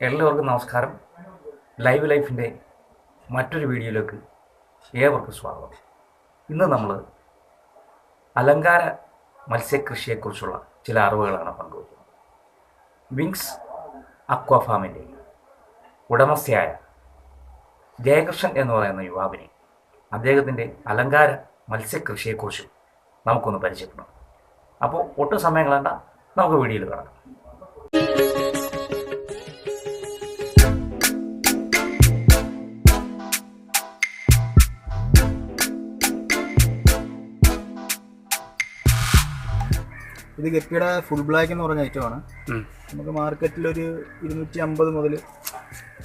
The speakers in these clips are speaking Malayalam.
എല്ലാവർക്കും നമസ്കാരം. ലൈവ് ലൈഫിൻ്റെ മറ്റൊരു വീഡിയോയിലേക്ക് ഏവർക്കും സ്വാഗതം. ഇന്ന് നമ്മൾ അലങ്കാര മത്സ്യകൃഷിയെക്കുറിച്ചുള്ള ചില അറിവുകളാണ് പങ്കുവയ്ക്കുന്നത്. വിങ്സ് അക്വാ ഫാമിൻ്റെ ഉടമസ്ഥയായ ജയകൃഷ്ണൻ എന്ന് പറയുന്ന യുവാവിനെ അദ്ദേഹത്തിൻ്റെ അലങ്കാര മത്സ്യകൃഷിയെക്കുറിച്ചും നമുക്കൊന്ന് പരിചയപ്പെടാം. അപ്പോൾ ഒട്ടും സമയം കളയണ്ട, നമുക്ക് വീഡിയോയിൽ കാണാം. ഇത് ഗപ്പിയുടെ ഫുൾ ബ്ലാക്ക് എന്ന് പറഞ്ഞ ഐറ്റമാണ്. നമുക്ക് മാർക്കറ്റിലൊരു 250 മുതൽ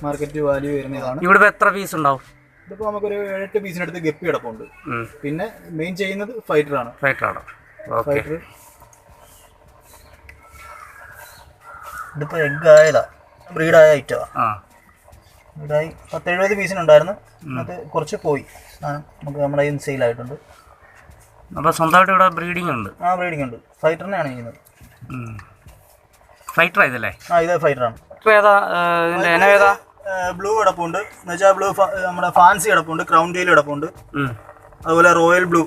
മാർക്കറ്റ് വാല്യൂ വരുന്നതാണ്. ഇവിടെ എത്ര പീസ് ഉണ്ടാവും? ഇതിപ്പോൾ നമുക്കൊരു 7-8 പീസിനടുത്ത് ഗപ്പി കിടപ്പുണ്ട്. പിന്നെ മെയിൻ ചെയ്യുന്നത് ഫൈറ്ററാണ്. ഫൈറ്റർ ഇതിപ്പോൾ എഗ് ആയതാ, ബ്രീഡായ ഐറ്റമാണ്. ബ്രീഡായി 10-70 പീസിനുണ്ടായിരുന്നു. അത് കുറച്ച് പോയി, നമുക്ക് നമ്മുടെ കയ്യിൽ സെയിലായിട്ടുണ്ട്. അപ്പോൾ സ്വന്തമായിട്ട് ഇവിടെ ബ്രീഡിംഗ് ഉണ്ട്? ബ്രീഡിംഗ് ഉണ്ട്. ഫൈറ്ററിനെയാണ് ചെയ്യുന്നത്. ഫൈറ്റർ ഇതല്ലേ? ഇത് ഫൈറ്ററാണ്. ഏതാ? ബ്ലൂ കിടപ്പുണ്ട്, എന്നുവെച്ചാൽ ബ്ലൂ നമ്മുടെ ഫാൻസി കിടപ്പുണ്ട്, ക്രൗൺ ജെയിൽ കിടപ്പുണ്ട്, അതുപോലെ റോയൽ ബ്ലൂ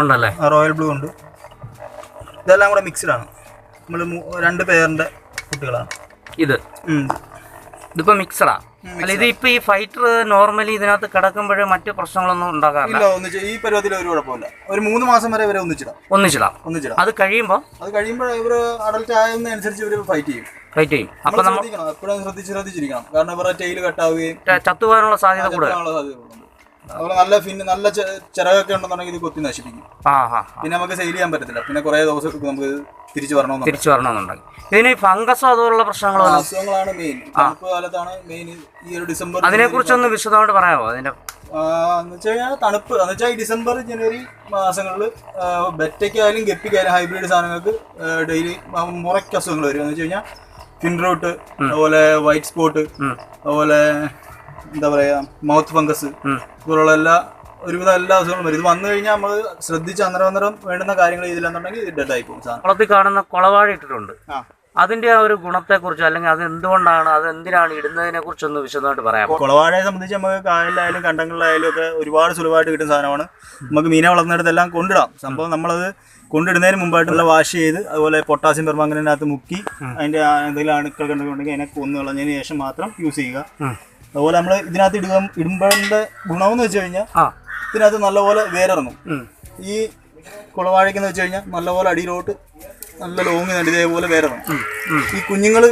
ഉണ്ടല്ലേ? റോയൽ ബ്ലൂ ഉണ്ട്. ഇതെല്ലാം കൂടെ മിക്സ്ഡ് ആണ്. നമ്മൾ 2 പേരിൻ്റെ കുട്ടികളാണ്. ഇതിപ്പോ മിക്സഡാ? അല്ല, ഇത് ഇപ്പൊ ഈ ഫൈറ്റർ നോർമലി ഇതിനകത്ത് കിടക്കുമ്പോഴേ മറ്റു പ്രശ്നങ്ങളൊന്നും ഉണ്ടാകാറില്ല? ഈ പരുവത്തിൽ ഒരു കുഴപ്പമില്ല. ഒരു 3 മാസം വരെ ഇവരെ ഒന്നിച്ചിടാം. അത് കഴിയുമ്പോൾ ഇവർ അഡൽട്ട് ആയതിനനുസരിച്ച് ഇവർ ഫൈറ്റ് ചെയ്യും. അപ്പൊ നമ്മൾ എപ്പോഴും ശ്രദ്ധിച്ചിരിക്കണം. കാരണം ഇവരുടെ ടെയിൽ കട്ടാവുകയും ചത്തുപോകാനുള്ള സാധ്യത കൂടുതൽ. അതുപോലെ നല്ല ചിറകൊക്കെ ഉണ്ടെന്നുണ്ടെങ്കിൽ ഇത് കൊത്തി നശിപ്പിക്കും. പിന്നെ നമുക്ക് സെയിൽ ചെയ്യാൻ പറ്റത്തില്ല. പിന്നെ കുറെ ദിവസം നമുക്ക് തിരിച്ചു വരണമെന്നുണ്ടെങ്കിൽ ഇതിന് ഫംഗസോ അതുപോലുള്ള പ്രശ്നങ്ങളോ അസുഖങ്ങളാണ് മെയിൻ. തണുപ്പ് കാലത്താണ് മെയിൻ. ഈ ഒരു ഡിസംബർ അതിനെ കുറിച്ചൊന്ന് വിശദമായിട്ട് പറയാമോ? അതിന്റെ എന്ന് വെച്ച് കഴിഞ്ഞാൽ തണുപ്പ് എന്ന് വെച്ചാൽ ഈ ഡിസംബർ ജനുവരി മാസങ്ങളിൽ ബെറ്റയ്ക്കായാലും ഗപ്പിക്കായാലും ഹൈബ്രിഡ് സാധനങ്ങൾക്ക് ഡെയിലി മുറയ്ക്ക് അസുഖങ്ങൾ വരും. എന്ന് വെച്ച് കഴിഞ്ഞാൽ ഫിൻ റൂട്ട്, അതുപോലെ വൈറ്റ് സ്പോട്ട്, അതുപോലെ എന്താ പറയാ മൗത്ത് ഫംഗസ്, ഇതുപോലുള്ള ഒരുവിധം എല്ലാ അസുഖങ്ങളും വരും. ഇത് വന്നു കഴിഞ്ഞാൽ നമ്മൾ ശ്രദ്ധിച്ച് അന്നേരം വേണ്ടുന്ന കാര്യങ്ങൾ ചെയ്തില്ലെന്നുണ്ടെങ്കിൽ ഇത് ഡെഡ് ആയി പോകും. കുളത്തിൽ കാണുന്ന കുളവാഴ ഇട്ടിട്ടുണ്ട്. അതിന്റെ ആ ഒരു ഗുണത്തെ കുറിച്ച്, അല്ലെങ്കിൽ അത് എന്തുകൊണ്ടാണ്, അത് എന്തിനാണ് ഇടുന്നതിനെ കുറിച്ചൊന്ന് വിശദമായിട്ട് പറയാം. കുളവാഴയെ സംബന്ധിച്ച് നമുക്ക് കായലിലായാലും കണ്ടങ്ങളിലായാലും ഒക്കെ ഒരുപാട് സുലഭമായിട്ട് കിട്ടുന്ന സാധനമാണ്. നമുക്ക് മീനെ വളർന്നിടത്തെല്ലാം കൊണ്ടിടാം. സംഭവം നമ്മളത് കൊണ്ടിടുന്നതിന് മുമ്പായിട്ടുള്ള വാഷ് ചെയ്ത് അതുപോലെ പൊട്ടാസ്യം പെർമാംഗനേറ്റിനകത്ത് മുക്കി അതിന്റെ എന്തെങ്കിലും അണുക്കൾ കണ്ടിട്ടുണ്ടെങ്കിൽ അതിനെ കൊന്നു കളഞ്ഞതിന് ശേഷം മാത്രം യൂസ് ചെയ്യുക. അതുപോലെ നമ്മൾ ഇതിനകത്ത് ഇടുമ്പോഴത്തെ ഗുണമെന്ന് വെച്ച് കഴിഞ്ഞാൽ ഇതിനകത്ത് നല്ലപോലെ വേരിറങ്ങും. ഈ കുളവാഴയ്ക്കെന്ന് വെച്ച് കഴിഞ്ഞാൽ നല്ലപോലെ അടിയിലോട്ട് നല്ല ലോങ്ങി നടി ഇതേപോലെ വേരിറങ്ങും. ഈ കുഞ്ഞുങ്ങൾ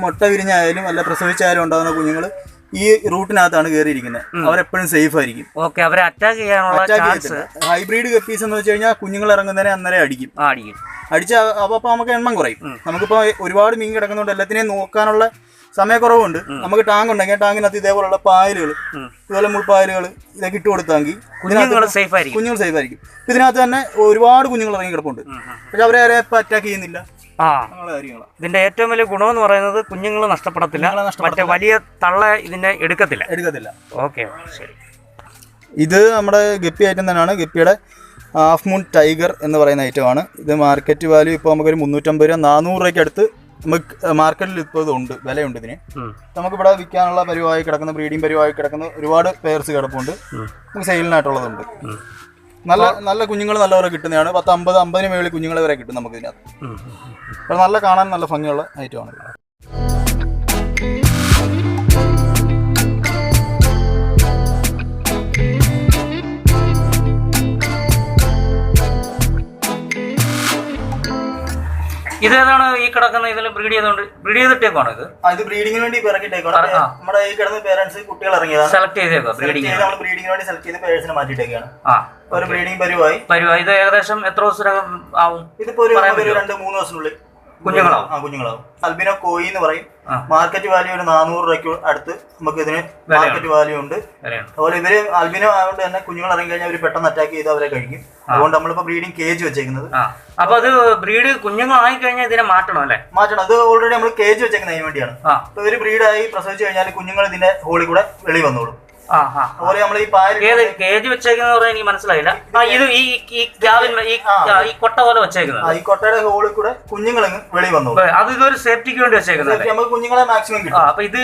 മുട്ട വിരിഞ്ഞായാലും അല്ല പ്രസവിച്ചായാലും ഉണ്ടാകുന്ന കുഞ്ഞുങ്ങൾ ഈ റൂട്ടിനകത്താണ് കയറിയിരിക്കുന്നത്. അവരെപ്പോഴും സേഫ് ആയിരിക്കും. അവരെ അറ്റാക്ക് ചെയ്യാനുള്ള ചാൻസ്. ഹൈബ്രിഡ് ഗപ്പീസ് എന്ന് വെച്ച് കഴിഞ്ഞാൽ കുഞ്ഞുങ്ങൾ ഇറങ്ങുന്നതിനെ അന്നേരം അടിച്ച അപ്പോൾ നമുക്ക് എണ്ണം കുറയും. നമുക്കിപ്പോൾ ഒരുപാട് മീൻ കിടക്കുന്നുണ്ട്, എല്ലാത്തിനെയും നോക്കാനുള്ള സമയക്കുറവുണ്ട്. നമുക്ക് ടാങ്ക് ഉണ്ടെങ്കിൽ ടാങ്കിനകത്ത് ഇതേപോലുള്ള പായലുകൾ, ഇതുപോലെ മുൾപ്പായലുകൾ ഇതൊക്കെ ഇട്ട് കൊടുത്താങ്കിൽ കുഞ്ഞുങ്ങൾ സേഫ് ആയിരിക്കും. ഇതിനകത്ത് തന്നെ ഒരുപാട് കുഞ്ഞുങ്ങൾ ഇറങ്ങി കിടപ്പുണ്ട്. പക്ഷെ അവരെ ഇപ്പം അറ്റാക്ക് ചെയ്യുന്നില്ല. ഇതിന്റെ ഏറ്റവും വലിയ ഗുണമെന്ന് പറയുന്നത് കുഞ്ഞുങ്ങൾ നഷ്ടപ്പെടത്തില്ല. മറ്റേ വലിയ തള്ള ഇതിനെ എടുക്കത്തില്ല. ഓക്കെ, ശരി. ഇത് നമ്മുടെ ഗപ്പി ഐറ്റം തന്നെയാണ്. ഗപ്പിയുടെ ഹാഫ് മൂൺ ടൈഗർ എന്ന് പറയുന്ന ഐറ്റമാണ്. ഇത് മാർക്കറ്റ് വാല്യൂ ഇപ്പോൾ നമുക്കൊരു 350 രൂപ 400 രൂപയ്ക്ക് അടുത്ത് നമുക്ക് മാർക്കറ്റിൽ ഇപ്പോൾ ഇതുണ്ട്, വിലയുണ്ട് ഇതിന്. നമുക്കിവിടെ വിൽക്കാനുള്ള പരിവായി കിടക്കുന്ന, ബ്രീഡിംഗ് പരിവായി കിടക്കുന്ന ഒരുപാട് പെയർസ് കിടപ്പുണ്ട്. നമുക്ക് സെയിലിനായിട്ടുള്ളതുണ്ട്. നല്ല കുഞ്ഞുങ്ങൾ നല്ലവരെ കിട്ടുന്നതാണ്. 50 മേളിൽ കുഞ്ഞുങ്ങളെ വരെ കിട്ടും നമുക്ക് ഇതിനകത്ത്. അപ്പോൾ നല്ല കാണാൻ നല്ല ഭംഗിയുള്ള ഐറ്റമാണ്. ഇതേതാണ് ഈ കിടക്കുന്ന? ഇതിൽ ബ്രീഡ് ചെയ്തിട്ടേക്കാണ് ഇത് ബ്രീഡിങ്ങിന് വേണ്ടി ഇറക്കിയിട്ടേക്കാണ്. നമ്മുടെ ഈ കിടന്ന പേരൻസ് കുട്ടികൾ ഇറങ്ങിയതാണ്. സെലക്ട് ചെയ്തേക്കാം. ബ്രീഡിങ്ങിന് വേണ്ടി സെലക്ട് ചെയ്ത് പേരൻസിനെ മാറ്റിയിട്ടേക്കാണ്. ഒരു ബ്രീഡിംഗ് പരിവായി. ഇത് ഏകദേശം എത്ര ദിവസം ആവും? ഇതിപ്പോ ഒരു 2-3 ദിവസത്തിനുള്ളിൽ കുഞ്ഞുങ്ങളാവും. അൽബിനോ കോയി എന്ന് പറയും. മാർക്കറ്റ് വാല്യൂ ഒരു 400 രൂപയ്ക്ക് അടുത്ത് നമുക്ക് ഇതിന് മാർക്കറ്റ് വാല്യൂ ഉണ്ട്. അതുപോലെ ഇവര് അൽബിനോ ആയതുകൊണ്ട് തന്നെ കുഞ്ഞുങ്ങൾ ഇറങ്ങി കഴിഞ്ഞാൽ അവർ പെട്ടെന്ന് അറ്റാക്ക് ചെയ്ത് അവരെ കഴിക്കും. അതുകൊണ്ട് നമ്മളിപ്പോ ബ്രീഡിംഗ് കേജ് വെച്ചേക്കുന്നത്. അപ്പൊ അത് ബ്രീഡ് കുഞ്ഞുങ്ങളായി കഴിഞ്ഞാൽ ഇതിനെ മാറ്റണം. അത് ഓൾറെഡി നമ്മൾ കേജ് വെച്ചേക്കുന്നത് അതിന് വേണ്ടിയാണ്. ഇപ്പൊ ഇവര് ബ്രീഡായി പ്രസവിച്ചു കഴിഞ്ഞാൽ കുഞ്ഞുങ്ങൾ ഇതിന്റെ ഹോളിൽ കൂടെ വെളി വന്നോളും. അതുപോലെ നമ്മൾ ഈ പായൽ കേജ് വെച്ചേക്കുന്ന എനിക്ക് മനസ്സിലായില്ല. ഇത് ഈ കൊട്ട പോലെ വെച്ചേക്കുന്നത്, ഈ കൊട്ടയുടെ ഹോളിൽ കൂടെ കുഞ്ഞുങ്ങളങ്ങ് വെളി വന്നു. അത് ഇതൊരു സേഫ്റ്റിക്ക് വേണ്ടി വെച്ചേക്കുന്നത്, നമുക്ക് കുഞ്ഞുങ്ങളെ മാക്സിമം കിട്ടും. അപ്പൊ ഇത്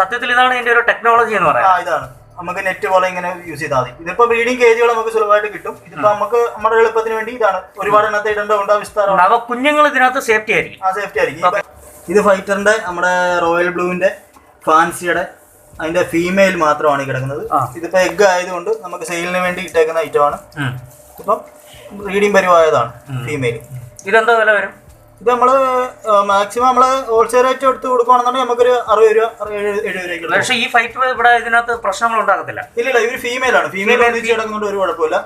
സത്യത്തിൽ ഇതാണ് ഇതിന്റെ ഒരു ടെക്നോളജി എന്ന് പറയാം. ഇതാണ് നമുക്ക് നെറ്റ് പോലെ ഇങ്ങനെ യൂസ് ചെയ്താൽ മതി. ഇതിപ്പോ ബ്രീഡിംഗ് കേജുകൾ നമുക്ക് സുലഭമായിട്ട് കിട്ടും. ഇതിപ്പോ നമുക്ക് നമ്മുടെ എളുപ്പത്തിന് വേണ്ടി ഇതാണ്. ഒരുപാട് എണ്ണത്തെ ഇടേണ്ട വിസ്താരം. അപ്പൊ കുഞ്ഞുങ്ങൾ ഇതിനകത്ത് സേഫ്റ്റി ആയിരിക്കും. സേഫ്റ്റി ആയിരിക്കും. ഇത് ഫൈറ്ററിന്റെ നമ്മുടെ റോയൽ ബ്ലൂവിന്റെ ഫാൻസിയുടെ അതിന്റെ ഫീമെയിൽ മാത്രമാണ് ഈ കിടക്കുന്നത്. ഇതിപ്പോ എഗ് ആയതുകൊണ്ട് നമുക്ക് സെയിലിന് വേണ്ടി ഇട്ടേക്കുന്ന ഐറ്റമാണ്. ഇപ്പം ബ്രീഡിംഗ് പരിവായതാണ് ഫീമെയിൽ. ഇതെന്താ വില വരും? ഇത് നമ്മള് മാക്സിമം നമ്മള് ഹോൾസെയിൽ റേറ്റ് എടുത്ത് കൊടുക്കുകയാണെന്നുണ്ടെങ്കിൽ നമുക്കൊരു 60 രൂപ 70 രൂപ. പക്ഷേ ഈ ഫൈറ്റർ ഇവിടെ ഇതിനകത്ത് പ്രശ്നങ്ങൾ ഉണ്ടാകത്തില്ല. ഇല്ല, ഇവര് ഫീമെയിലാണ്. ഫീമെയിൽ കിടക്കുന്നതുകൊണ്ട് ഒരു കുഴപ്പമില്ല.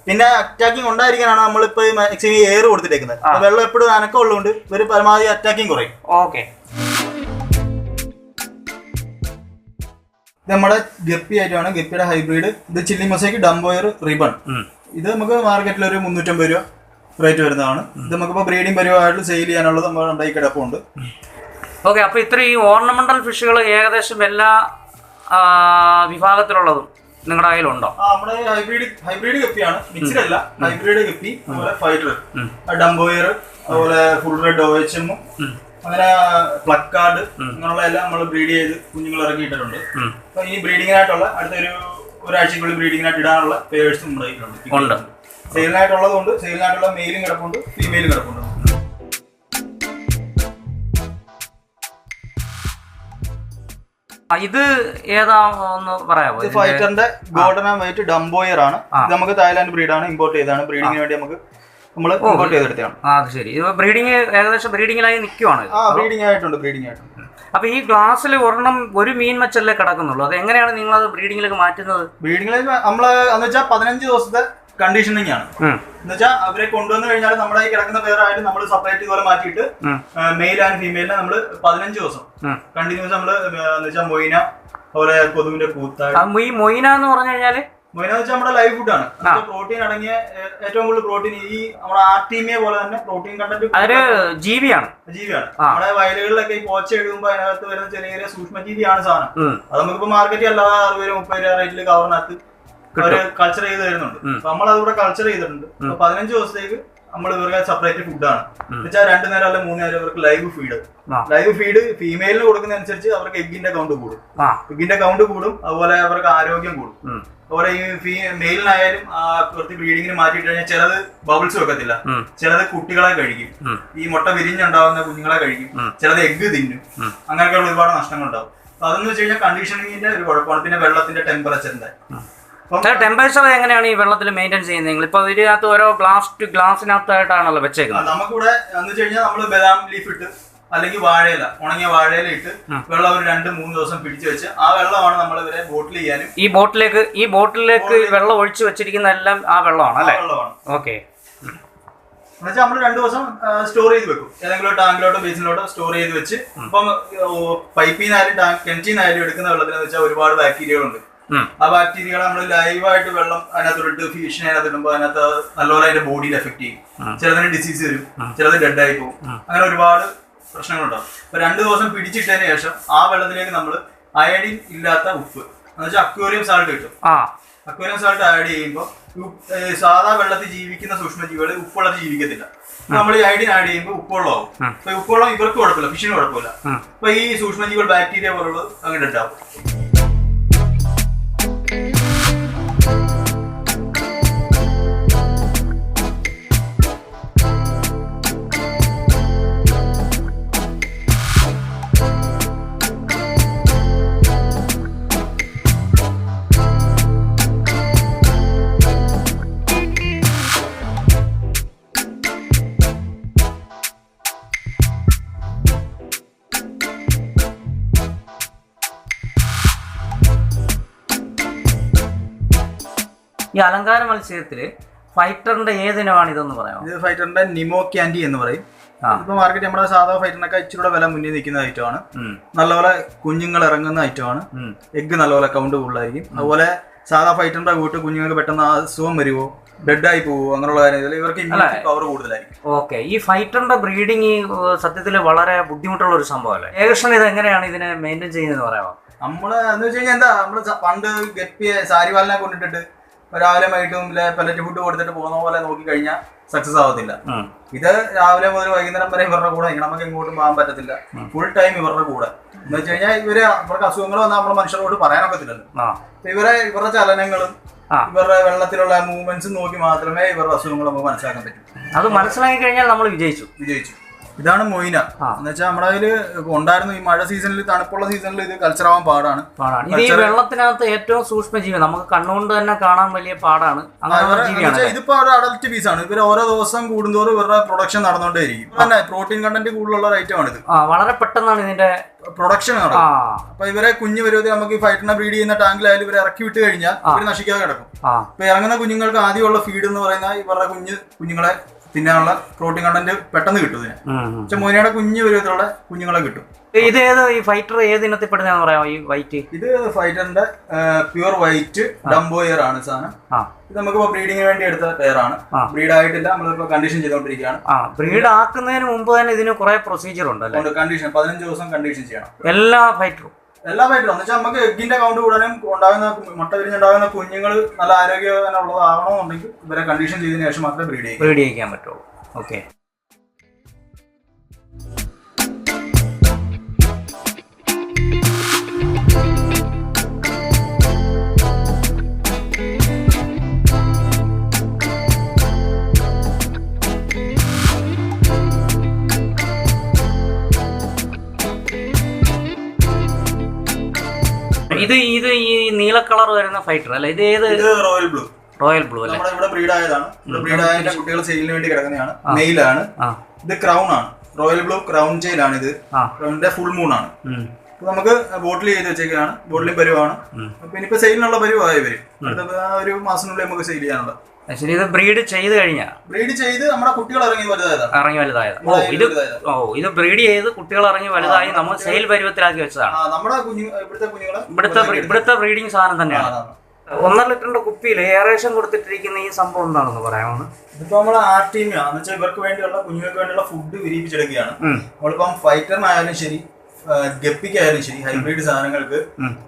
പിന്നെ അറ്റാക്കിംഗ് ഉണ്ടായിരിക്കാനാണ് നമ്മളിപ്പോ മാക്സിമം എയർ കൊടുത്തിട്ടേക്കുന്നത്. വെള്ളം എപ്പോഴും അനക്കം ഉള്ളതുകൊണ്ട് ഇവര് പരമാവധി അറ്റാക്കിംഗ് കുറയും. ഓക്കെ. ഇത് നമ്മുടെ ഗപ്പി ആയിട്ടാണ്, ഗപ്പിയുടെ ഹൈബ്രിഡ്. ഇത് ചില്ലി മൊസൈക്ക് ഡംബോയർ റിബൺ. ഇത് നമുക്ക് മാർക്കറ്റിൽ ഒരു 350 രൂപ റേറ്റ് വരുന്നതാണ്. ഇത് നമുക്കിപ്പോൾ ബ്രീഡിംഗ് പരിപാടിയായിട്ട് സെയിൽ ചെയ്യാനുള്ളത് നമ്മുടെ ഉണ്ടായി കിടപ്പുണ്ട്. ഓക്കെ. അപ്പോൾ ഇത്ര ഈ ഓർണമെന്റൽ ഫിഷുകൾ ഏകദേശം എല്ലാ വിഭാഗത്തിലുള്ളതും നിങ്ങളുടെ കയ്യിലുണ്ടോ? നമ്മുടെ ഹൈബ്രിഡ് ഗപ്പിയാണ്, മിക്സ്ഡ് അല്ല. ഹൈബ്രിഡ് ഗപ്പി, അതുപോലെ ഫൈറ്റർ, ഡംബോയർ, അതുപോലെ ഫുൾ റെഡ് OHM, അങ്ങനെ പ്ലക്കാർഡ്, അങ്ങനെയുള്ള എല്ലാം നമ്മൾ ബ്രീഡ് ചെയ്ത് കുഞ്ഞുങ്ങൾ ഇറക്കിയിട്ടുണ്ട്. അപ്പൊ ഈ ബ്രീഡിങ്ങിനായിട്ടുള്ള അടുത്തൊരു ഒരാഴ്ചക്കുള്ളിൽ ബ്രീഡിങ്ങിനായിട്ട് ഇടാനുള്ള പേഴ്സും നമ്മുടെ കയ്യിലുണ്ട്. സെയിലിനായിട്ടുള്ളതുകൊണ്ട് സെയിലിനായിട്ടുള്ള മെയിലും കിടപ്പുണ്ട്, ഫീമെയിലും കിടപ്പുണ്ട്. ഇത് ഏതാ ഒന്ന് പറയാമോ? ഇത് ഫൈറ്ററിന്റെ ഗോൾഡൻ ആൻഡ് വൈറ്റ് ഡംബോയർ ആണ്. ഇത് നമുക്ക് തായ്ലാന്റ് ബ്രീഡാണ്, ഇമ്പോർട്ട് ചെയ്താണ്. ബ്രീഡിങ്ങിന് വേണ്ടി നമുക്ക് നമ്മൾ ഇമ്പോർട്ട് ചെയ്തെടുത്താണ്. ശരി. ഇത് ബ്രീഡിങ് ഏകദേശം ബ്രീഡിങ്ങിലായി നിൽക്കുവാണ്. ബ്രീഡിംഗ് ആയിട്ടുണ്ട്. അപ്പൊ ഈ ഗ്ലാസ്സിൽ ഒരെണ്ണം ഒരു മീൻ വെച്ചല്ലേ കിടക്കുന്നുള്ളൂ. അത് എങ്ങനെയാണ് നിങ്ങൾ അത് ബ്രീഡിങ്ങിലേക്ക് മാറ്റുന്നത്? ബ്രീഡിങ്ങിലേക്ക് നമ്മള് എന്ന് വെച്ചാൽ 15 ദിവസത്തെ കണ്ടീഷനിങ് ആണ്. എന്ന് വെച്ചാൽ അവരെ കൊണ്ടുവന്നു കഴിഞ്ഞാൽ നമ്മുടെ ഈ കിടക്കുന്ന പേരായിട്ട് നമ്മൾ സെപ്പറേറ്റ് ഇതുപോലെ മാറ്റിയിട്ട് മെയിൽ ആൻഡ് ഫീമെയിലിനെ നമ്മൾ 15 ദിവസം കണ്ടിന്യൂസ് നമ്മള് എന്ന് വെച്ചാൽ മൊയ്ന, അതുപോലെ കൊതുവിന്റെ കൂത്തായി. ഈ മൊയ്ന എന്ന് പറഞ്ഞു കഴിഞ്ഞാല് മൊയ്ന എന്ന് വെച്ചാൽ നമ്മുടെ ലൈവ് ഫുഡാണ്. പ്രോട്ടീൻ അടങ്ങിയ ഏറ്റവും കൂടുതൽ പ്രോട്ടീൻ ഈ നമ്മുടെ ആർട്ടീമിയ പോലെ തന്നെ പ്രോട്ടീൻ കണ്ടന്റ്. അതൊരു ജീവിയാണ്. നമ്മുടെ വയലുകളിലൊക്കെ ഈ പോച്ച എടുക്കുമ്പോൾ അതിനകത്ത് വരുന്ന ചെറിയ ചെറിയ സൂക്ഷ്മജീവിയാണ് സാധനം. അത് നമുക്കിപ്പോ മാർക്കറ്റിൽ അല്ലാതെ 60-30 രൂപ റേറ്റിൽ കവറിനകത്ത് അവര് കൾച്ചർ ചെയ്ത് തരുന്നുണ്ട്. നമ്മൾ അതിവിടെ കൾച്ചർ ചെയ്തിട്ടുണ്ട്. 15 ദിവസത്തേക്ക് നമ്മൾ ഇവർക്ക് സെപ്പറേറ്റ് ഫുഡാണ്. എന്നുവെച്ചാൽ 2 നേരം അല്ല 3 നേരം ഇവർക്ക് ലൈവ് ഫീഡ് ഫീമെയിലിന് കൊടുക്കുന്ന അനുസരിച്ച് അവർക്ക് എഗ്ഗിന്റെ കൗണ്ട് കൂടും. അതുപോലെ അവർക്ക് ആരോഗ്യം കൂടും. അതുപോലെ ഈ മെയിലിനായാലും കുറച്ച് ബ്രീഡിങ്ങിന് മാറ്റിയിട്ട് കഴിഞ്ഞാൽ ചിലത് ബബിൾസ് വെക്കത്തില്ല, ചിലത് കുട്ടികളെ കഴിക്കും, ഈ മുട്ട വിരിഞ്ഞുണ്ടാവുന്ന കുഞ്ഞുങ്ങളെ കഴിക്കും, ചിലത് എഗ്ഗ് തിന്നും. അങ്ങനെയൊക്കെയുള്ള ഒരുപാട് നഷ്ടങ്ങളുണ്ടാവും. അപ്പൊ അതെന്ന് വെച്ച് കഴിഞ്ഞാൽ കണ്ടീഷനിങ്ങിന്റെ ഒരു കുഴപ്പമാണ്. പിന്നെ വെള്ളത്തിന്റെ ടെമ്പറേച്ചറിന്റെ ടെമ്പറേച്ചർ എങ്ങനെയാണ് ഈ വെള്ളത്തിൽ മെയിൻറ്റെയിൻ ചെയ്യുന്നത്? ഇപ്പൊ ഇതിനകത്ത് ഓരോ ഗ്ലാസിനകത്തായിട്ടാണല്ലോ വെച്ചേക്കുന്നത്. നമുക്കിവിടെ എന്ന് വെച്ച് കഴിഞ്ഞാൽ നമ്മള് ബദാം ലീഫ് ഇട്ട് അല്ലെങ്കിൽ വാഴയില, ഉണങ്ങിയ വാഴയില ഇട്ട് വെള്ളം ഒരു 2-3 ദിവസം പിടിച്ചു വെച്ച് ആ വെള്ളമാണ് നമ്മൾ ഇവരെ ബോട്ടിൽ ചെയ്യാനും. ഈ ബോട്ടിലേക്ക് വെള്ളം ഒഴിച്ചു വെച്ചിരിക്കുന്ന എല്ലാം ആ വെള്ളമാണ് അല്ലേ? ഓക്കെ. എന്നുവെച്ചാൽ നമ്മൾ 2 ദിവസം സ്റ്റോർ ചെയ്ത് വെക്കും. ഏതെങ്കിലും ടാങ്കിലോട്ടോ ബേസിനിലോട്ടോ സ്റ്റോർ ചെയ്ത് വെച്ച്. ഇപ്പം പൈപ്പിൽ നിന്നായാലും കിണറ്റിൽ നിന്നായാലും എടുക്കുന്ന വെള്ളത്തിനെന്ന് വെച്ചാൽ ഒരുപാട് ബാക്ടീരിയകളുണ്ട്. ആ ബാക്ടീരിയകളെ നമ്മൾ ലൈവായിട്ട് വെള്ളം അതിനകത്തോട്ട് ഫിഷിനെ അതിനകത്ത് ഇടുമ്പോൾ അതിനകത്ത് നല്ലപോലെ അതിന്റെ ബോഡിയിൽ എഫക്ട് ചെയ്യും. ചിലതിന് ഡിസീസ് വരും, ചിലത് ഡെഡ് ആയി പോകും. അങ്ങനെ ഒരുപാട് പ്രശ്നങ്ങളുണ്ടാവും. അപ്പൊ 2 ദിവസം പിടിച്ചിട്ടതിന് ശേഷം ആ വെള്ളത്തിലേക്ക് നമ്മൾ അയഡിൻ ഇല്ലാത്ത ഉപ്പ് എന്ന് വെച്ചാൽ അക്വേറിയം സാൾട്ട് കിട്ടും. അക്വേറിയം സാൾട്ട് ആഡ് ചെയ്യുമ്പോൾ സാധാ വെള്ളത്തിൽ ജീവിക്കുന്ന സൂക്ഷ്മജീവികൾ ഉപ്പുള്ളത് ജീവിക്കത്തില്ല. നമ്മൾ ഈ അയഡിൻ ആഡ് ചെയ്യുമ്പോൾ ഉപ്പുവെള്ളമാവും. അപ്പൊ ഉപ്പുവെള്ളം ഇവർക്ക് കുഴപ്പമില്ല, ഫിഷിന് കുഴപ്പമില്ല. അപ്പൊ ഈ സൂക്ഷ്മജീവികൾ ബാക്ടീരിയ പോലുള്ളത് അങ്ങനെ ഉണ്ടാവും. ഈ അലങ്കാര മത്സ്യത്തില് ഫൈറ്ററിന്റെ ഏതിനമാണ് ഇതെന്ന് പറയാം? ഇത് ഫൈറ്ററിന്റെ നിമോ ക്യാൻഡി എന്ന് പറയും. ഇപ്പൊ മാർക്കറ്റ് നമ്മുടെ സാധാ ഫൈറ്ററിനൊക്കെ ഇച്ചിരി വില മുന്നിൽ നിൽക്കുന്ന ഐറ്റമാണ്. നല്ലപോലെ കുഞ്ഞുങ്ങൾ ഇറങ്ങുന്ന ഐറ്റമാണ്. എഗ്ഗ് നല്ലപോലെ കൗണ്ട് കൂടുതലായിരിക്കും. അതുപോലെ സാധാ ഫൈറ്ററിന്റെ കൂട്ട് കുഞ്ഞുങ്ങൾക്ക് പെട്ടെന്ന് അസുഖം വരുമോ, ഡെഡ് ആയി പോവോ, അങ്ങനെയുള്ള കാര്യത്തിൽ ഇവർക്ക് പവർ കൂടുതലായിരിക്കും. ഓക്കെ. ഈ ഫൈറ്ററിന്റെ ബ്രീഡിങ് സത്യത്തിൽ വളരെ ബുദ്ധിമുട്ടുള്ള ഒരു സംഭവമല്ലേ? ഏകദേശം ഇത് എങ്ങനെയാണ് ഇതിനെ മെയിൻറ്റെയിൻ ചെയ്യുന്നത് പറയാമോ? നമ്മള് എന്ന് വെച്ച് കഴിഞ്ഞാൽ എന്താ നമ്മള് പണ്ട് ഗപ്പിയെ സാരിവാലിനെ കൊണ്ടിട്ടിട്ട് രാവിലെ വൈകിട്ടും പെല്ലറ്റ് ഫുഡ് കൊടുത്തിട്ട് പോകുന്ന പോലെ നോക്കി കഴിഞ്ഞാൽ സക്സസ് ആവത്തില്ല. ഇത് രാവിലെ മുതൽ വൈകുന്നേരം വരെ ഇവരുടെ കൂടെ നമുക്ക് എങ്ങോട്ടും പോകാൻ പറ്റത്തില്ല. ഫുൾ ടൈം ഇവരുടെ കൂടെ എന്ന് വെച്ച് കഴിഞ്ഞാൽ ഇവർക്ക് അസുഖങ്ങൾ വന്നാൽ നമ്മൾ മനുഷ്യരോട് പറയാനൊക്കത്തില്ലല്ലോ. ഇവരുടെ ചലനങ്ങളും ഇവരുടെ വെള്ളത്തിലുള്ള മൂവ്മെന്റ്സും നോക്കി മാത്രമേ ഇവരുടെ അസുഖങ്ങൾ നമുക്ക് മനസ്സിലാക്കാൻ പറ്റൂ. അത് മനസ്സിലാക്കി കഴിഞ്ഞാൽ നമ്മൾ വിജയിച്ചു. ഇതാണ് മൊയ്ന എന്ന് വെച്ചാൽ നമ്മുടെ അതില് ഉണ്ടായിരുന്നു. ഈ മഴ സീസണിൽ, തണുപ്പുള്ള സീസണിൽ ഇത് കൾച്ചർ ആവാൻ പാടാണ്. ഇത് ഈ വെള്ളത്തിനകത്ത് ഏറ്റവും സൂക്ഷ്മജീവി, നമുക്ക് കണ്ണുകൊണ്ട് തന്നെ കാണാൻ വലിയ പാടാണ്. ഇതിപ്പോ ഒരു അഡൽറ്റ് പീസ് ആണ്. ഇവര് ഓരോ ദിവസം കൂടുന്തോറും ഇവരുടെ പ്രൊഡക്ഷൻ നടന്നുകൊണ്ടേയിരിക്കും. തന്നെ പ്രോട്ടീൻ കണ്ടന്റ് കൂടുതലുള്ള ഒരു ഐറ്റം ആണ് ഇത്. വളരെ പെട്ടെന്നാണ് ഇതിന്റെ പ്രൊഡക്ഷൻ നടക്കും. അപ്പൊ ഇവരെ കുഞ്ഞു വരുവത്തിൽ നമുക്ക് ഈ ഫൈറ്ററിനെ ബ്രീഡ് ചെയ്യുന്ന ടാങ്കിലായാലും ഇവരെ ഇറക്കി വിട്ട് കഴിഞ്ഞാൽ ഇവര് നശിക്കാതെ കിടക്കും. അപ്പൊ ഇറങ്ങുന്ന കുഞ്ഞുങ്ങൾക്ക് ആദ്യമുള്ള ഫീഡ് എന്ന് പറയുന്ന ഇവരുടെ കുഞ്ഞുങ്ങളെ തിന്നാനുള്ള പ്രോട്ടീൻ കണ്ടന്റ് പെട്ടെന്ന് കിട്ടും ഇതിന്. പക്ഷെ മൊയ്നയുടെ കുഞ്ഞു പരുവത്തിലുള്ള കുഞ്ഞുങ്ങളെ കിട്ടും. ഇത് ഈ ഫൈറ്റർ ഏത് ഇനത്തിൽപ്പെടുന്ന പറയാമോ? ഈ വൈറ്റ്, ഇത് ഫൈറ്ററിന്റെ പ്യൂർ വൈറ്റ് ഡംബോയർ ആണ് സാധനം. ഇത് നമുക്കിപ്പോ ബ്രീഡിങ്ങിന് വേണ്ടി എടുത്ത പെയറാണ്. ബ്രീഡ് ആയിട്ടില്ല, നമ്മളിപ്പോ കണ്ടീഷൻ ചെയ്തോണ്ടിരിക്കുകയാണ്. ബ്രീഡ് ആക്കുന്നതിന് മുമ്പ് തന്നെ ഇതിന് കുറെ പ്രൊസീജിയർ ഉണ്ട്. കണ്ടീഷൻ 15 ദിവസം കണ്ടീഷൻ ചെയ്യണം എല്ലാ ഫൈറ്ററും എന്ന് വെച്ചാൽ നമുക്ക് എഗ്ഗിന്റെ കൗണ്ട് കൂടാനും ഉണ്ടാകുന്ന മുട്ട വിരിഞ്ഞുണ്ടാകുന്ന കുഞ്ഞുങ്ങൾ നല്ല ആരോഗ്യമുള്ളതാകണമെന്നുണ്ടെങ്കിൽ ഇവരെ കണ്ടീഷൻ ചെയ്തതിനു ശേഷം മാത്രമേ ബ്രീഡ് ചെയ്യിക്കാൻ പറ്റുള്ളൂ. ഓക്കെ. ഇത് ഈ നീല കളർ വരുന്ന ഫൈറ്റർ അല്ല? ഇത് റോയൽ ബ്ലൂ അല്ലേ? ഇവിടെ ബ്രീഡ് ആയതാണ്. ബ്രീഡ് ആയ കുട്ടികൾ സെയിലിന് വേണ്ടി കിടക്കുന്നതാണ്. മെയിലാണ്. ഇത് ക്രൗൺ ആണ്. റോയൽ ബ്ലൂ ക്രൗൺ ജെയിൽ ആണ്. ഇത് ക്രൗണിന്റെ ഫുൾ മൂൺ ആണ്. നമുക്ക് ബോട്ടിൽ ചെയ്ത് വെച്ചേക്കാണ്. ബോട്ടിലും പരുവാണ്. പിന്നെ ഇപ്പൊ സെയിലിനുള്ള പരുവായി വരും. ഒരു മാസത്തിനുള്ളിൽ നമുക്ക് സെയിൽ ചെയ്യാനുള്ള. ശരി. ഇത് ബ്രീഡ് ചെയ്ത് നമ്മുടെ കുട്ടികൾ ഇറങ്ങി വലുതായത്. ഇത് ബ്രീഡ് ചെയ്ത് കുട്ടികൾ ഇറങ്ങി വലുതായി നമ്മൾ സെയിൽ പരുവത്തിലാക്കി വെച്ചതാണ്. നമ്മുടെ ഇവിടുത്തെ ബ്രീഡിംഗ് സാധനം തന്നെയാണ്. 1.5 ലിറ്ററിന്റെ കുപ്പിയിൽ എയറേഷൻ കൊടുത്തിട്ടിരിക്കുന്ന ഈ സംഭവം എന്താണെന്ന് പറയാമോ? ഇതിപ്പോ നമ്മള് ആർട്ടീമിയ എന്ന് വെച്ചാൽ ഇവർക്ക് വേണ്ടിയുള്ള കുഞ്ഞുങ്ങൾക്ക് വേണ്ടിയുള്ള ഫുഡ് വിരിയിപ്പിച്ചെടുക്കുകയാണ്. നമ്മളിപ്പം ഫൈറ്ററിനായാലും ശരി, ഗപ്പിക്കായാലും ശരി, ഹൈബ്രിഡ് സാധനങ്ങൾക്ക്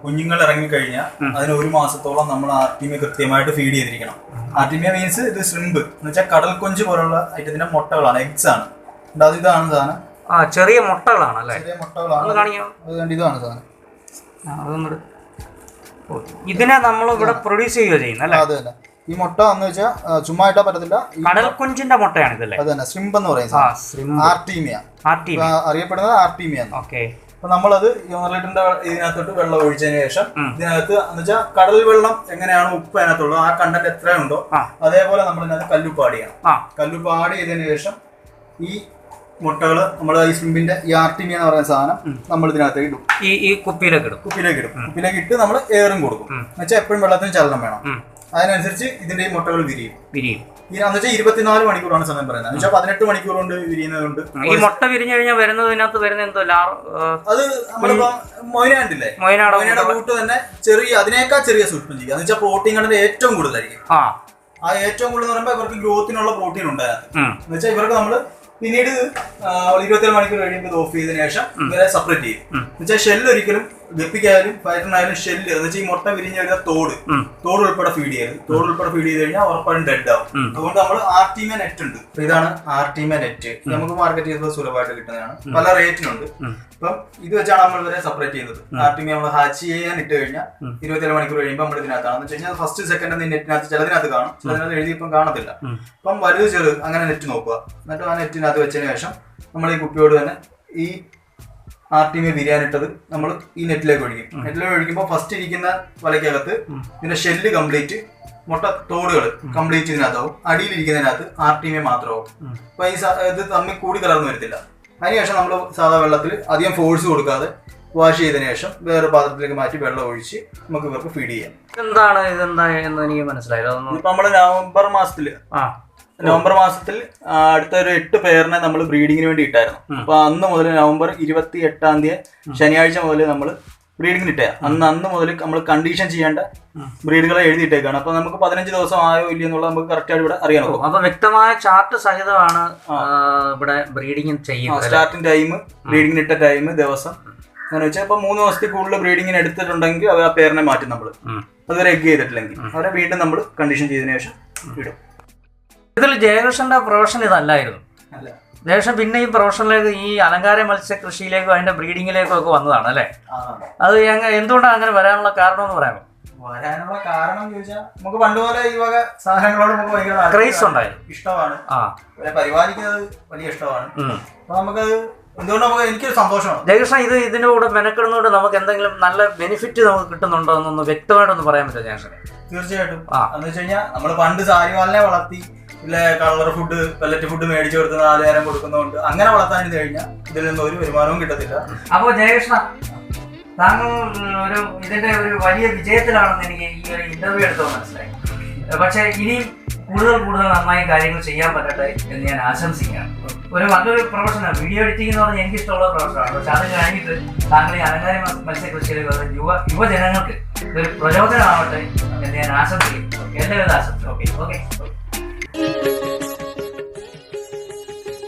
കുഞ്ഞുങ്ങൾ ഇറങ്ങിക്കഴിഞ്ഞാൽ അതിന് 1 മാസത്തോളം നമ്മൾ ആർട്ടീമിയ കൃത്യമായിട്ട് ഫീഡ് ചെയ്തിരിക്കണം. ആർട്ടീമിയ മീൻസ് ഇത് ശ്രിമ്പ് എന്ന് വെച്ചാൽ കടൽ കൊഞ്ച് പോലുള്ള ഐറ്റത്തിന്റെ മുട്ടകളാണ്, എഗ്സ് ആണ്. ഇതാണ് സാധനം. ചെറിയ മുട്ടകളാണ് അല്ലേ? ചെറിയ മുട്ടകളാണ്. ഇതാണ് സാധനം. ഇതിനെ നമ്മൾ ഇവിടെ പ്രൊഡ്യൂസ് ചെയ്യുകയോ ചെയ്യുന്നത്? അത് തന്നെ. ഈ മുട്ട എന്ന് വെച്ചാൽ ചുമ്മാ ഇട്ടാ പറ്റത്തില്ല. കടൽ കൊഞ്ചിന്റെ മുട്ടയാണ് ഇതല്ലേ? അത് തന്നെ. ശ്രിമ്പ് എന്ന് പറയുന്നത് ആർട്ടീമിയ അറിയപ്പെടുന്നത് ആർട്ടീമിയ. ഓക്കെ. അപ്പൊ നമ്മളത് 1.5 ലിറ്ററിന്റെ ഇതിനകത്തോട്ട് വെള്ളം ഒഴിച്ചതിന് ശേഷം ഇതിനകത്ത് എന്ന് വെച്ചാൽ കടൽ വെള്ളം എങ്ങനെയാണ് ഉപ്പ് അതിനകത്തുള്ളത്, ആ കണ്ടന്റ് എത്രയുണ്ടോ അതേപോലെ നമ്മൾ ഇതിനകത്ത് കല്ലുപ്പ് ആഡ് ചെയ്യണം. കല്ലുപ്പ് ആഡ് ചെയ്തതിന് ശേഷം ഈ മുട്ടകള് നമ്മൾ ഈ ശ്രിമ്പിന്റെ ഈ ആർട്ടീമിയ എന്ന് പറയുന്ന സാധനം നമ്മൾ ഇതിനകത്തേക്ക് ഇടും. ഈ കുപ്പിയിലേക്ക് ഇടും. കുപ്പിയിലേക്ക് ഇട്ട് നമ്മൾ എയറും കൊടുക്കും. എന്നുവെച്ചാൽ എപ്പോഴും വെള്ളത്തിന് ചലനം വേണം. അതിനനുസരിച്ച് ഇതിന്റെ ഈ മുട്ടകൾ വിരിയും. എന്നുവെച്ചാൽ 24 മണിക്കൂറാണ് സമയം പറയുന്നത്. എന്നുവെച്ചാൽ 18 മണിക്കൂർ കൊണ്ട് വിരിയുന്നതുകൊണ്ട് ഈ മുട്ട വിരിഞ്ഞു കഴിഞ്ഞാൽ വരുന്നതിനകത്ത് വരുന്ന എന്തോ അത് നമ്മളിപ്പോ മൊയ്നാണ്ടില്ലേ, മൊയ്നയുടെ കൂട്ട് തന്നെ ചെറിയ അതിനേക്കാൾ ചെറിയ സൂക്ഷ്മം ചെയ്യുക. എന്ന് വെച്ചാൽ പ്രോട്ടീൻ കണ്ടന്റ് ഏറ്റവും കൂടുതലായിരിക്കും. ആ ഏറ്റവും കൂടുതൽ എന്ന് പറയുമ്പോൾ ഇവർക്ക് ഗ്രോത്തിനുള്ള പ്രോട്ടീൻ ഉണ്ടായിരുന്നു. എന്ന് വെച്ചാൽ ഇവർക്ക് നമ്മള് പിന്നീട് 24 മണിക്കൂർ കഴിയുമ്പോൾ ഇത് ഓഫ് ചെയ്തതിനു ശേഷം ഇവരെ സെപ്പറേറ്റ് ചെയ്യും. എന്നുവെച്ചാൽ ഷെല്ല് ഒരിക്കലും ഗപ്പിക്കായാലും ഫൈറ്ററിനായാലും ഷെല്ല് എന്ന് വെച്ചാൽ ഈ മുട്ട വിരിഞ്ഞു കഴിഞ്ഞാൽ തോട് ഉൾപ്പെടെ ഫീഡ് ചെയ്യരുത്. തോട് ഉൾപ്പെടെ ഫീഡ് ചെയ്ത് കഴിഞ്ഞാൽ ഉറപ്പായും ഡെഡ് ആവും. അതുകൊണ്ട് നമ്മൾ ആർട്ടീമിയ നെറ്റ് ഉണ്ട്. ഇതാണ് ആർട്ടീമിയ നെറ്റ്. നമുക്ക് മാർക്കറ്റ് ചെയ്തത് സുലഭമായിട്ട് കിട്ടുന്നതാണ്. പല റേറ്റിനുണ്ട്. അപ്പം ഇത് വെച്ചാണ് നമ്മൾ ഇവരെ സെപ്പറേറ്റ് ചെയ്യുന്നത്. ആർട്ടീമിയ നമ്മൾ ഹാച്ച് ചെയ്യാൻ ഇട്ട് കഴിഞ്ഞാൽ 24 മണിക്കൂർ കഴിയുമ്പോൾ നമ്മൾ ഇതിനകത്താണ് എന്ന് വെച്ച് കഴിഞ്ഞാൽ ഫസ്റ്റ് സെക്കൻഡ് നെറ്റിനകത്ത് ചിലതിനകത്ത് കാണും, ചിലതിനകത്ത് എഴുതിയപ്പം കാണത്തില്ല. അപ്പം വലുത് ചെറുത് അങ്ങനെ നെറ്റ് നോക്കുക. എന്നിട്ട് ആ നെറ്റിനകത്ത് വെച്ചതിന് ശേഷം നമ്മൾ ഈ കുപ്പിയോട് തന്നെ ഈ ആർട്ടീമിയ ബിരിയാണിട്ടത് നമ്മൾ ഈ നെറ്റിലേക്ക് ഒഴിക്കും. നെറ്റിലേക്ക് ഒഴിക്കുമ്പോൾ ഫസ്റ്റ് ഇരിക്കുന്ന വലയ്ക്കകത്ത് ഇതിന്റെ ഷെല്ല് കംപ്ലീറ്റ്, മുട്ട തോടുകൾ കംപ്ലീറ്റ് ഇതിനകത്താവും. അടിയിലിരിക്കുന്നതിനകത്ത് ആർട്ടീമിയ മാത്രമാവും. അപ്പൊ ഈ ഇത് തമ്മിൽ കൂടി കലർന്നു വരത്തില്ല. അതിനുശേഷം നമ്മൾ സാധാ വെള്ളത്തിൽ അധികം ഫോഴ്സ് കൊടുക്കാതെ വാഷ് ചെയ്തതിനു ശേഷം വേറെ പാത്രത്തിലേക്ക് മാറ്റി വെള്ളം ഒഴിച്ച് നമുക്ക് ഇവർക്ക് ഫീഡ് ചെയ്യാം. ഇതെന്താ എന്ന് എനിക്ക് മനസ്സിലായില്ല. ഇപ്പൊ നമ്മള് നവംബർ മാസത്തിൽ അടുത്ത ഒരു 8 പേരിനെ നമ്മൾ ബ്രീഡിങ്ങിന് വേണ്ടി ഇട്ടായിരുന്നു. അപ്പൊ അന്ന് മുതൽ നവംബർ 28-ാം തീയതി ശനിയാഴ്ച മുതൽ നമ്മൾ ബ്രീഡിങ്ങിന് ഇട്ടേ. അന്ന് മുതൽ നമ്മൾ കണ്ടീഷൻ ചെയ്യേണ്ട ബ്രീഡുകളെ എഴുതിയിട്ടേക്കാണ്. അപ്പൊ നമുക്ക് 15 ദിവസം ആയോ ഇല്ല എന്നുള്ളത് നമുക്ക് കറക്റ്റ് ആയിട്ട് ഇവിടെ അറിയാൻ പറ്റും. അപ്പൊ വ്യക്തമായ ചാർട്ട് സഹിതമാണ് ഇവിടെ ബ്രീഡിംഗ് ചെയ്യുന്നത്. സ്റ്റാർട്ടിംഗ് ടൈം, ബ്രീഡിങ്ങിന് ഇട്ട ടൈം, ദിവസം അങ്ങനെ വെച്ചാൽ ഇപ്പൊ 3 ദിവസത്തിൽ കൂടുതൽ ബ്രീഡിങ്ങിന് എടുത്തിട്ടുണ്ടെങ്കിൽ അവർ ആ പേരിനെ മാറ്റും നമ്മൾ. അതുവരെ എഗ് ചെയ്തിട്ടില്ലെങ്കിൽ അവരെ വീണ്ടും നമ്മൾ കണ്ടീഷൻ ചെയ്തതിനു ശേഷം വിടും. ഇതിൽ ജയകൃഷ്ണന്റെ പ്രൊഫഷൻ ഇതല്ലായിരുന്നു. ജയകൃഷ്ണൻ പിന്നെ ഈ പ്രൊഫഷനിലേക്ക് ഈ അലങ്കാര മത്സ്യ കൃഷിയിലേക്കും അതിന്റെ ബ്രീഡിങ്ങിലേക്കും ഒക്കെ വന്നതാണ് അല്ലേ? അത് എന്തുകൊണ്ടാണ് അങ്ങനെ വരാനുള്ള കാരണം എന്ന് പറയാമോ? വരാനുള്ള കാരണം ചോദിച്ചാൽ നമുക്ക് പണ്ടുപോലെ ഈ വക സാധനങ്ങളോട് നമുക്ക് ഭയങ്കര ക്രേസ് ഉണ്ടായിരുന്നു, ഇഷ്ടമാണ്, പരിപാലിക്കുന്നത് വലിയ ഇഷ്ടമാണ്. അപ്പൊ നമുക്കത് എന്തുകൊണ്ട് നമുക്ക് എനിക്കൊരു സന്തോഷമാണ്. ജയകൃഷ്ണൻ ഇതിന്റെ കൂടെ മെനക്കെടുന്നതുകൊണ്ട് നമുക്ക് എന്തെങ്കിലും നല്ല ബെനിഫിറ്റ് നമുക്ക് കിട്ടുന്നുണ്ടോ എന്നൊന്ന് വ്യക്തമായിട്ടൊന്ന് പറയാൻ പറ്റുമോ ജയകൃഷ്ണൻ? തീർച്ചയായിട്ടും. എന്ന് വെച്ച് കഴിഞ്ഞാൽ നമ്മൾ പണ്ട് സാരിവാലിനെ വളർത്തി ഇല്ല കളർ ഫുഡ് പെല്ലറ്റ് ഫുഡ് മേടിച്ചു കൊടുത്ത് 4 നേരം കൊടുക്കുന്നതുകൊണ്ട് അങ്ങനെ വളർത്താനിരുന്ന് കഴിഞ്ഞാൽ ഇതിൽ നിന്ന് ഒരു വരുമാനവും കിട്ടത്തില്ല. അപ്പോൾ ജയകൃഷ്ണ, താങ്കൾ ഇതിന്റെ ഒരു വലിയ വിജയത്തിലാണെന്ന് എനിക്ക് ഈ ഒരു ഇന്റർവ്യൂ എടുത്തോ മനസ്സിലായി. പക്ഷെ ഇനിയും കൂടുതൽ നന്നായി കാര്യങ്ങൾ ചെയ്യാൻ പറ്റട്ടെ എന്ന് ഞാൻ ആശംസിക്കുകയാണ്. നല്ലൊരു പ്രൊഫഷനാണ് വീഡിയോ എഡിറ്റിംഗ് എന്ന് പറഞ്ഞാൽ എനിക്ക് ഇഷ്ടമുള്ള പ്രൊഫഷനാണ്. പക്ഷെ അത് കഴിഞ്ഞിട്ട് താങ്കൾ ഈ അലങ്കാര മത്സ്യകൃഷിയിലേക്ക് വന്ന യുവജനങ്ങൾക്ക് ഇതൊരു പ്രചോദനമാവട്ടെ എന്ന് ഞാൻ ആശംസിക്കുന്നു. എല്ലാവരും ആശംസിക്കും. ഓക്കെ.